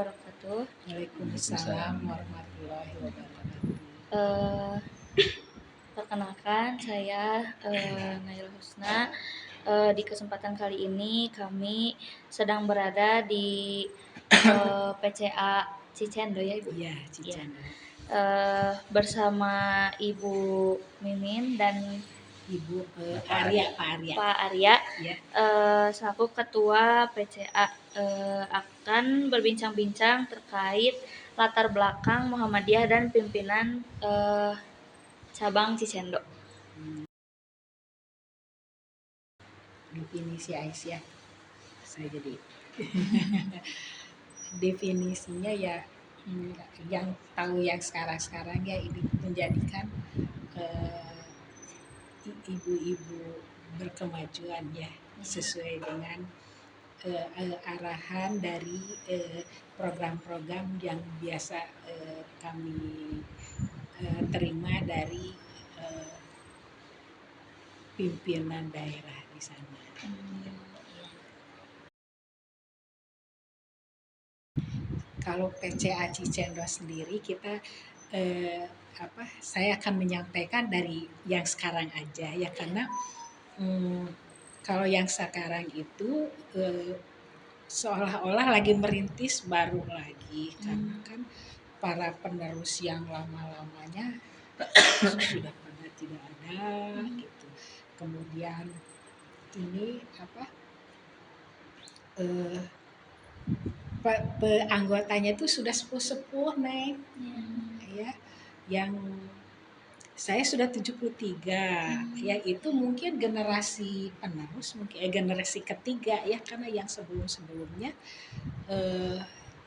wabarakatuh. Waalaikumsalam warahmatullahi wabarakatuh. Eh, Perkenalkan, saya Naila Husna. Di kesempatan kali ini kami sedang berada di PCA Cicendo ya Ibu? Iya, Ya. Cicendo. Bersama Ibu Mimin dan Ibu Arya, Pak Arya. Pak Arya, Ya, selaku Ketua PCA, akan berbincang-bincang terkait latar belakang Muhammadiyah dan pimpinan cabang Cicendo. definisi Aisyah. Saya jadi definisinya ya yang tahu yang sekarang ya ini menjadikan ibu-ibu berkemajuan ya sesuai dengan arahan dari program-program yang biasa kami terima dari pimpinan daerah di sana. Kalau PCA Cicendo sendiri kita saya akan menyampaikan dari yang sekarang aja ya karena kalau yang sekarang itu seolah-olah lagi merintis baru lagi karena kan para penerus yang lama-lamanya sudah pada tidak ada gitu. Kemudian ini anggotanya itu sudah sepuh-sepuh Neng. Ya, yang saya sudah 73 ya itu mungkin generasi penerus mungkin generasi ketiga ya karena yang sebelum-sebelumnya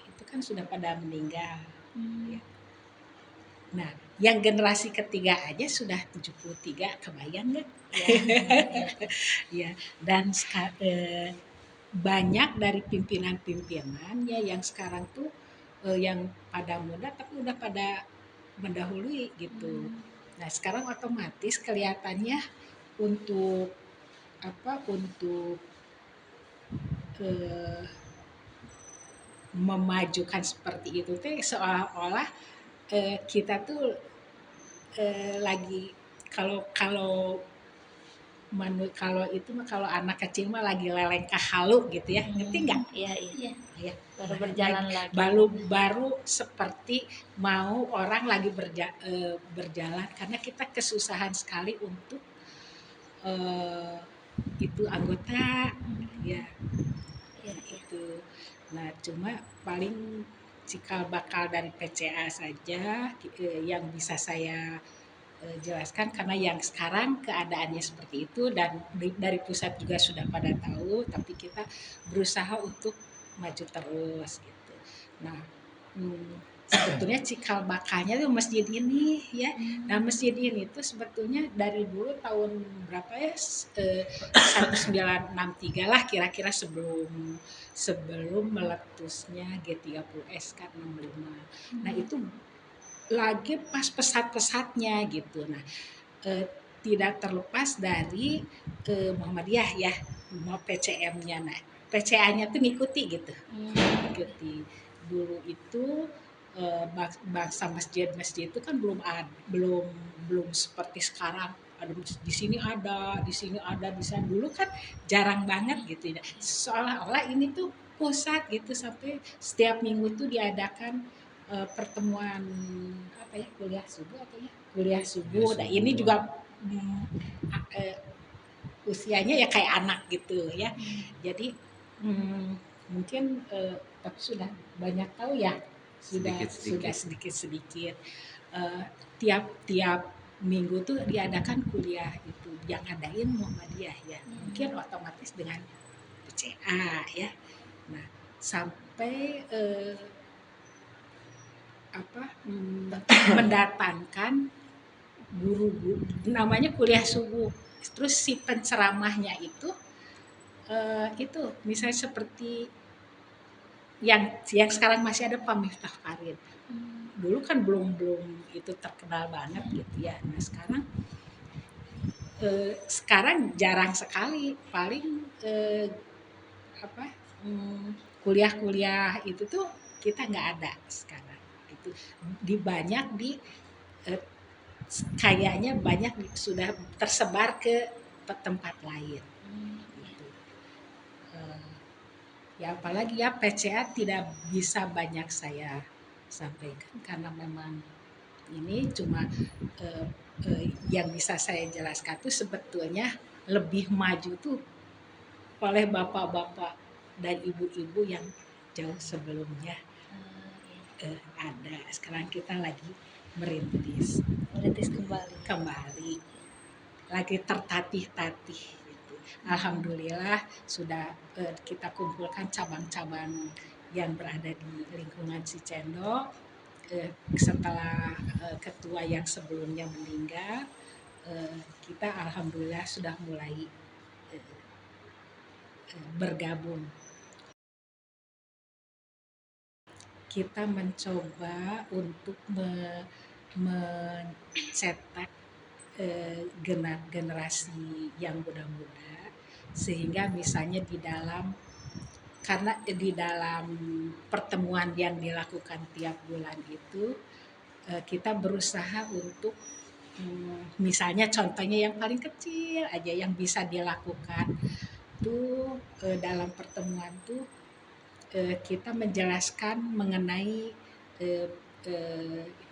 itu kan sudah pada meninggal. Ya. Nah, yang generasi ketiga aja sudah 73, kebayang nggak? Ya, dan banyak dari pimpinan-pimpinan ya yang sekarang tuh yang pada muda tapi udah pada mendahului gitu. Nah, sekarang otomatis kelihatannya untuk untuk memajukan seperti itu teh seolah-olah kita tuh lagi kalau kalau itu mah kalau anak kecil mah lagi leleng halu gitu ya, ngerti nggak? Iya. Ya, Baru berjalan lagi. baru seperti mau orang lagi berjalan karena kita kesusahan sekali untuk itu anggota ya. Nah, itu. Nah, cuma paling cikal bakal dari PCA saja yang bisa saya jelaskan karena yang sekarang keadaannya seperti itu dan dari pusat juga sudah pada tahu tapi kita berusaha untuk maju terus gitu. Nah, sebetulnya cikal bakalnya tuh masjid ini ya. Nah, masjid ini tuh sebetulnya dari dulu tahun berapa ya 1963 lah kira-kira sebelum meletusnya G30S kan 65. Nah, itu lagi pas pesat-pesatnya gitu. Nah, tidak terlepas dari Muhammadiyah ya, mau PCM-nya. Nah, PCA-nya tuh ngikuti gitu. Ngikuti. Dulu itu bangsa masjid-masjid itu kan belum seperti sekarang. Ada di sini ada, di sini ada, di sana dulu kan jarang banget gitu ya. Seolah-olah ini tuh pusat gitu sampai setiap minggu tuh diadakan pertemuan kuliah subuh atau ya kuliah subuh. Nah, ini juga usianya ya kayak anak gitu ya. Jadi mungkin tapi sudah banyak tahu ya sudah sedikit tiap minggu tuh diadakan kuliah itu yang ngadain Muhammadiyah ya mungkin otomatis dengan PCA ya. Nah, sampai mendatangkan guru-guru namanya kuliah subuh. Terus si penceramahnya itu misalnya seperti yang sekarang masih ada Pak Miftah Farid. Dulu kan belum itu terkenal banget gitu ya. Nah, sekarang jarang sekali paling kuliah-kuliah itu tuh kita nggak ada sekarang. Itu di banyak di eh, kayaknya banyak sudah tersebar ke tempat lain. Gitu. Eh, Ya apalagi ya PCA tidak bisa banyak saya sampaikan karena memang ini cuma yang bisa saya jelaskan tuh sebetulnya lebih maju tuh oleh bapak-bapak dan ibu-ibu yang jauh sebelumnya ada. Sekarang kita lagi merintis Merintis kembali. kembali, lagi tertatih-tatih. Gitu. Alhamdulillah sudah kita kumpulkan cabang-cabang yang berada di lingkungan Cicendo. Setelah ketua yang sebelumnya meninggal, kita alhamdulillah sudah mulai bergabung. Kita mencoba untuk mencetak generasi yang muda-muda sehingga misalnya karena di dalam pertemuan yang dilakukan tiap bulan itu kita berusaha untuk misalnya contohnya yang paling kecil aja yang bisa dilakukan tuh dalam pertemuan tuh kita menjelaskan mengenai eh,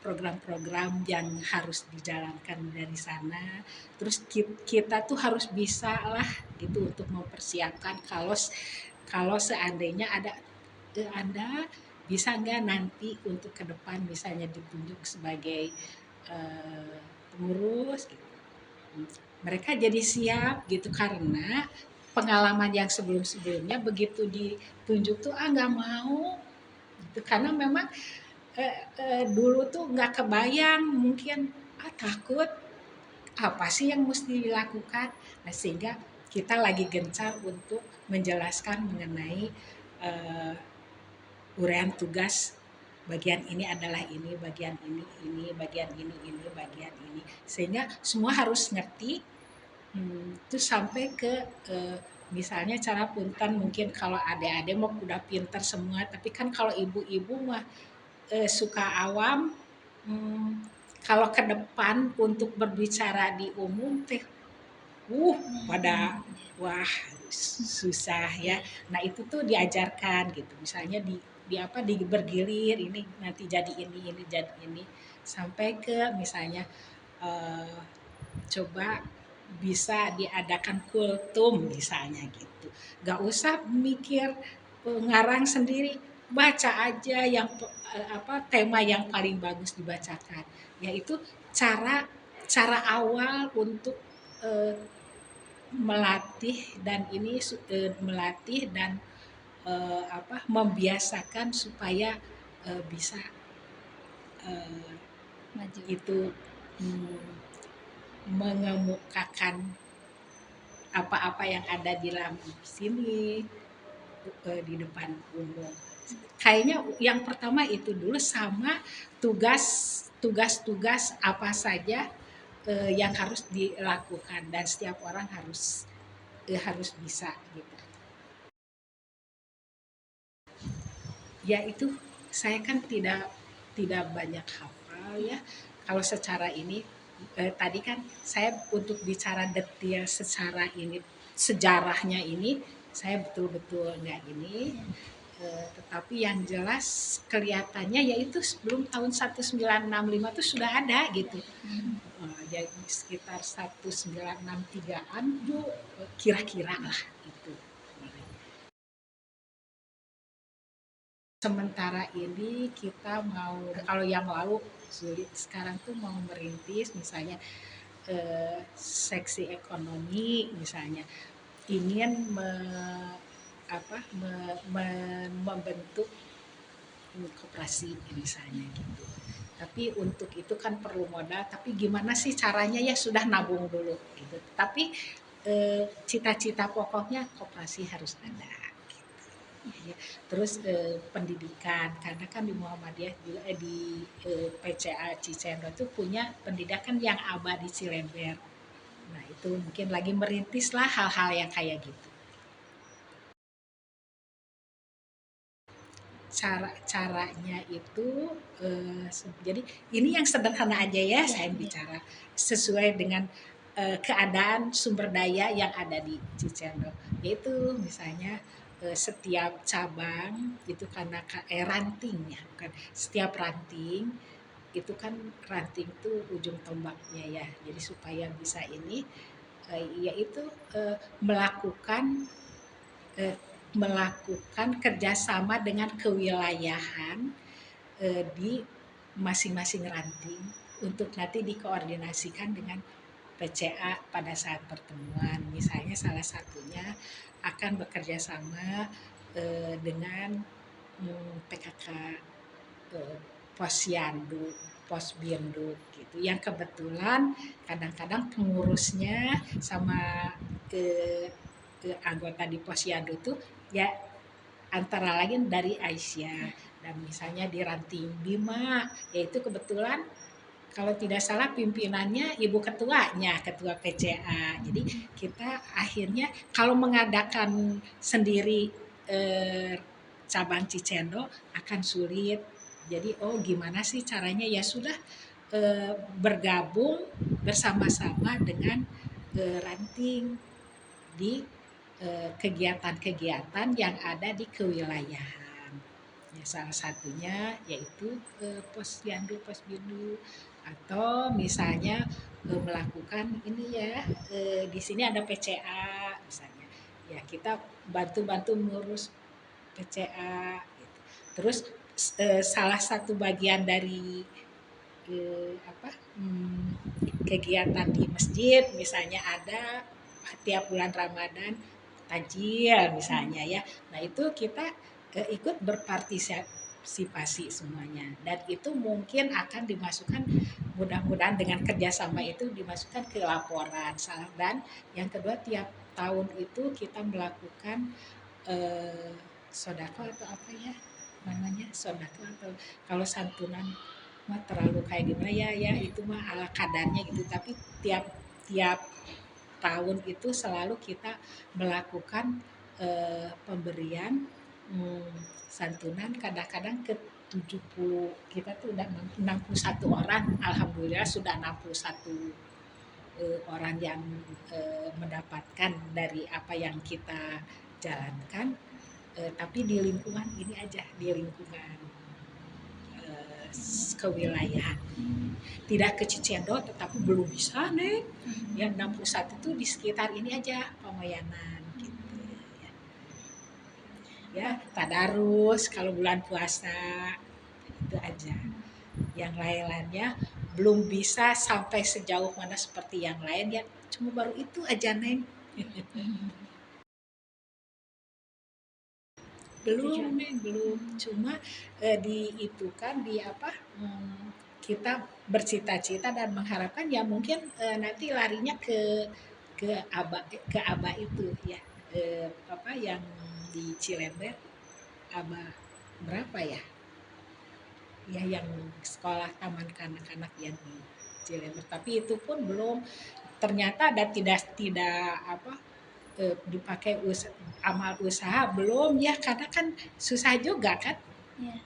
program-program yang harus dijalankan dari sana. Terus kita tuh harus bisa lah gitu untuk mempersiapkan kalau seandainya ada bisa nggak nanti untuk ke depan misalnya ditunjuk sebagai pengurus gitu. Mereka jadi siap gitu karena pengalaman yang sebelum-sebelumnya begitu ditunjuk tuh nggak mau gitu karena memang dulu tuh nggak kebayang mungkin takut apa sih yang mesti dilakukan. Nah sehingga kita lagi gencar untuk menjelaskan mengenai uraian tugas bagian ini adalah ini, bagian ini, bagian ini, bagian ini. Sehingga semua harus ngerti. Terus sampai ke misalnya cara punten mungkin kalau adik-adik mau udah pinter semua, tapi kan kalau ibu-ibu mah suka awam. Kalau ke depan untuk berbicara di umum teh, pada wah susah ya. Nah itu tuh diajarkan gitu. Misalnya di apa di bergilir ini nanti jadi ini jadi ini sampai ke misalnya eh, coba bisa diadakan kultum misalnya gitu. Gak usah mikir ngarang sendiri, baca aja yang apa tema yang paling bagus dibacakan. Yaitu cara cara awal untuk eh, melatih dan melatih dan apa membiasakan supaya bisa Maju. itu mm, mengemukakan apa-apa yang ada di dalam sini di depan umum. Kayaknya yang pertama itu dulu sama tugas-tugas apa saja yang harus dilakukan dan setiap orang harus bisa gitu. Ya itu saya kan tidak banyak hafal ya. Kalau secara ini tadi kan saya untuk bicara detail secara ini sejarahnya ini saya betul-betul nggak ini. Tetapi yang jelas kelihatannya yaitu sebelum tahun 1965 itu sudah ada gitu. Jadi sekitar 1963-an tuh kira-kira lah itu. Sementara ini kita mau kalau yang lalu sulit sekarang tuh mau merintis misalnya seksi ekonomi misalnya ingin membentuk koperasi misalnya gitu. Tapi untuk itu kan perlu modal. Tapi gimana sih caranya ya sudah nabung dulu gitu. Tapi cita-cita pokoknya koperasi harus ada. Ya. Terus pendidikan karena kan di Muhammadiyah juga di PCA Cicendo itu punya pendidikan yang abadi Cilember. Nah itu mungkin lagi merintis lah hal-hal yang kayak gitu. caranya itu jadi ini yang sederhana aja ya, Iya, saya iya. bicara sesuai dengan keadaan sumber daya yang ada di Cicendo. Yaitu misalnya setiap cabang itu karena ranting ya, bukan setiap ranting itu kan ranting tuh ujung tombaknya ya. Jadi supaya bisa ini yaitu melakukan eh, melakukan kerjasama dengan kewilayahan di masing-masing ranting untuk nanti dikoordinasikan dengan PCA pada saat pertemuan. Misalnya salah satunya akan bekerja sama dengan PKK eh, Posyandu, Posbindu gitu. Yang kebetulan kadang-kadang pengurusnya sama anggota di Posyandu tuh ya antara lain dari Aisyah. Dan misalnya di Ranting Bima, yaitu kebetulan kalau tidak salah pimpinannya ibu ketuanya, ketua PCA. Jadi kita akhirnya kalau mengadakan sendiri cabang Cicendo akan sulit. Jadi oh gimana sih caranya, ya sudah bergabung bersama-sama dengan ranting di kegiatan-kegiatan yang ada di kewilayahan. Ya, salah satunya yaitu posyandu posbindu atau misalnya melakukan ini ya di sini ada PCA misalnya ya kita bantu-bantu mengurus PCA gitu. Terus salah satu bagian dari apa kegiatan di masjid misalnya ada tiap bulan Ramadan tajil misalnya ya. Nah itu kita ikut berpartisipasi semuanya dan itu mungkin akan dimasukkan mudah-mudahan dengan kerjasama itu dimasukkan ke laporan. Dan yang kedua tiap tahun itu kita melakukan sodako atau apa ya namanya sodako atau kalau santunan mah terlalu kayak gimana ya ya itu mah ala kadarnya gitu tapi tiap tiap tahun itu selalu kita melakukan pemberian santunan kadang-kadang ke 70 kita tuh udah 61 orang alhamdulillah sudah 61 orang yang mendapatkan dari apa yang kita jalankan tapi di lingkungan ini aja di lingkungan kewilayahan tidak ke Cicendo tetapi belum bisa nih ya 61 itu di sekitar ini aja Pamayanan gitu ya, ya tadarus kalau bulan puasa itu aja yang lain-lainnya belum bisa sampai sejauh mana seperti yang lain ya cuma baru itu aja neng belum neng belum cuma di itu kan di apa kita bercita-cita dan mengharapkan ya mungkin nanti larinya ke aba itu ya apa yang di Cilember aba berapa ya ya yang sekolah taman kanak-kanak yang di Cilember tapi itu pun belum ternyata dan tidak tidak apa dipakai amal usaha belum ya karena kan susah juga kan Iya.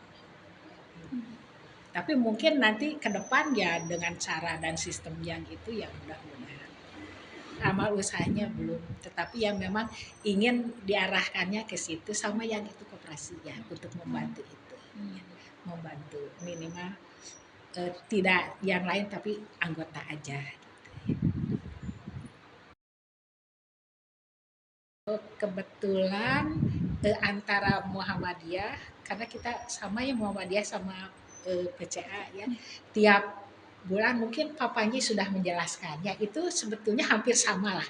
tapi mungkin nanti ke depan ya dengan cara dan sistem yang itu ya mudah-mudahan amal usahanya belum tetapi yang memang ingin diarahkannya ke situ sama yang itu koperasi ya untuk membantu itu ya. Membantu minimal tidak yang lain tapi anggota aja kebetulan antara Muhammadiyah karena kita sama ya Muhammadiyah sama PCA ya tiap bulan mungkin Papanya sudah menjelaskan ya itu sebetulnya hampir sama lah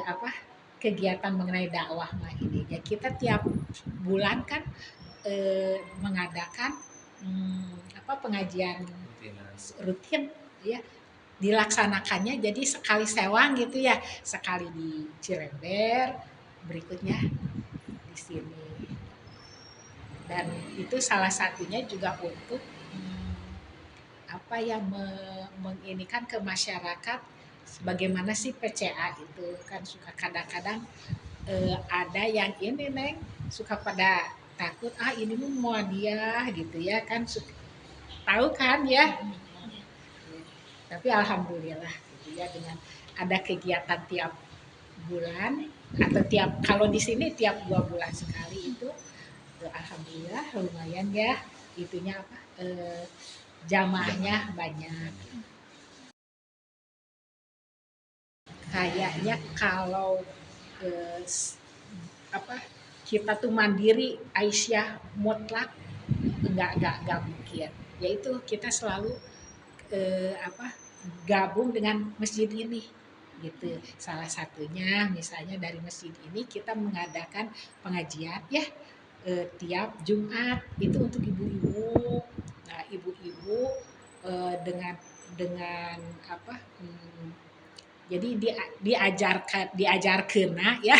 apa kegiatan mengenai dakwah mah ini ya kita tiap bulan kan mengadakan apa pengajian rutin ya dilaksanakannya jadi sekali sewang gitu ya sekali di Cilember berikutnya di sini dan itu salah satunya juga untuk apa ya menginikan ke masyarakat bagaimana sih PCA itu kan suka kadang-kadang ada yang ini neng suka pada takut ini Muhammadiyah gitu ya kan, tahu kan ya. Tapi alhamdulillah gitu ya, dengan ada kegiatan tiap bulan atau kalau di sini tiap 2 bulan sekali itu, alhamdulillah lumayan ya itunya apa, jamaahnya banyak. Kayaknya kalau eh, apa kita tuh mandiri Aisyah mutlak, nggak mungkin. Yaitu kita selalu apa gabung dengan masjid ini gitu. Salah satunya misalnya dari masjid ini kita mengadakan pengajian ya, tiap Jumat itu untuk ibu-ibu. Nah, ibu-ibu dengan apa, jadi diajarkan ya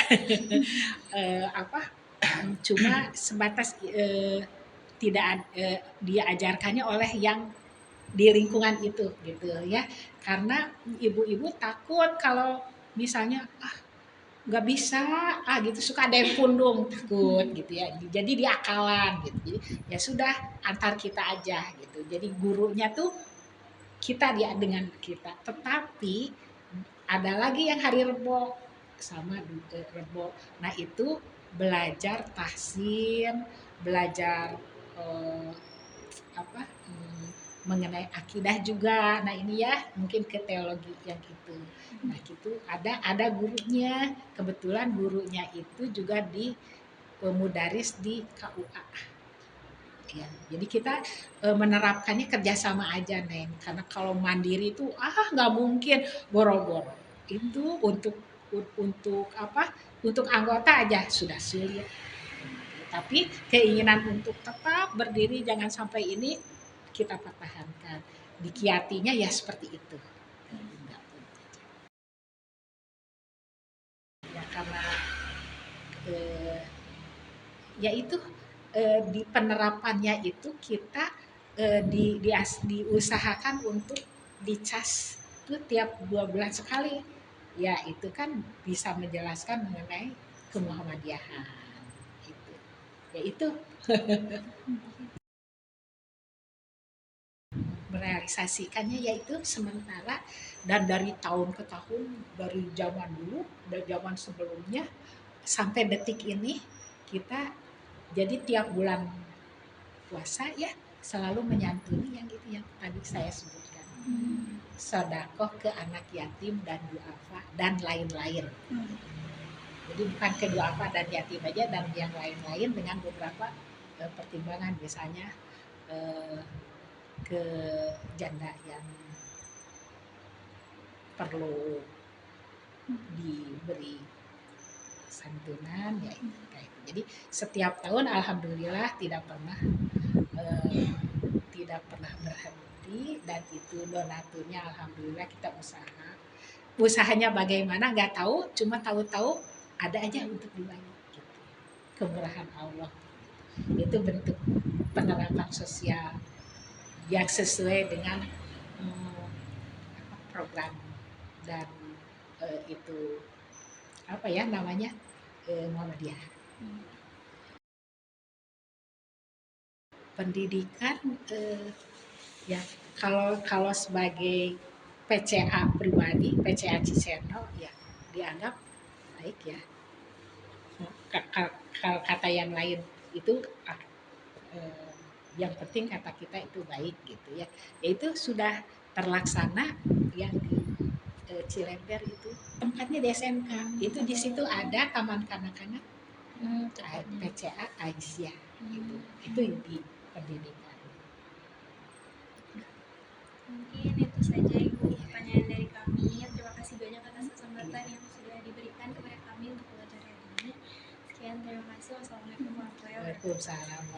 apa cuma sebatas tidak diajarkannya oleh yang di lingkungan itu gitu ya, karena ibu-ibu takut kalau misalnya nggak bisa gitu, suka ada yang pundung takut gitu ya, jadi diakalan gitu. Jadi ya sudah, antar kita aja gitu, jadi gurunya tuh kita dia dengan kita. Tetapi ada lagi yang hari Rebo sama Rebo, nah itu belajar tahsin, belajar eh, apa mengenai akidah juga. Nah ini ya mungkin ke teologi yang itu. Nah itu ada gurunya. Kebetulan gurunya itu juga di pemudaris di KUA. Ya, jadi kita menerapkannya kerjasama aja, Neng. Karena kalau mandiri itu nggak mungkin, boro-boro. Itu untuk apa? Untuk anggota aja sudah sulit. Tapi keinginan untuk tetap berdiri jangan sampai ini kita pertahankan. Dikiatinya ya seperti itu. Ya karena eh, ya itu di penerapannya itu kita diusahakan untuk dicas itu tiap 2 bulan sekali. Ya itu kan bisa menjelaskan mengenai kemuhammadiyahan. Itu. Ya itu merealisasikannya yaitu sementara, dan dari tahun ke tahun, dari zaman dulu, dari zaman sebelumnya sampai detik ini kita jadi tiap bulan puasa ya selalu menyantuni yang itu yang tadi saya sebutkan. Sodakoh ke anak yatim dan duafa dan lain-lain. Jadi bukan ke duafa dan yatim aja, dan yang lain-lain dengan beberapa pertimbangan, misalnya ke janda yang perlu diberi santunan ya itu kayak itu. Jadi setiap tahun alhamdulillah tidak pernah berhenti, dan itu donaturnya alhamdulillah kita usahanya bagaimana nggak tahu, cuma tahu-tahu ada aja untuk dibagi gitu. Kemurahan Allah itu bentuk penerapan sosial yang sesuai dengan program dan itu apa ya namanya Muhammadiyah. Pendidikan ya kalau sebagai PCA pribadi, PCA Ciseno ya dianggap baik ya. Kalau kata yang lain itu yang penting kata kita itu baik gitu ya. Yaitu sudah terlaksana yang di Cilember itu tempatnya di SMK. Itu di situ ada taman kanak-kanak PCA Aisyah gitu. Itu di pendidikan. Mungkin itu saja Ibu pertanyaan dari kami. Terima kasih banyak atas kesempatan yang sudah diberikan kepada kami untuk belajar hari ini. Sekian, terima kasih. Wassalamualaikum warahmatullahi wabarakatuh. Waalaikumsalam.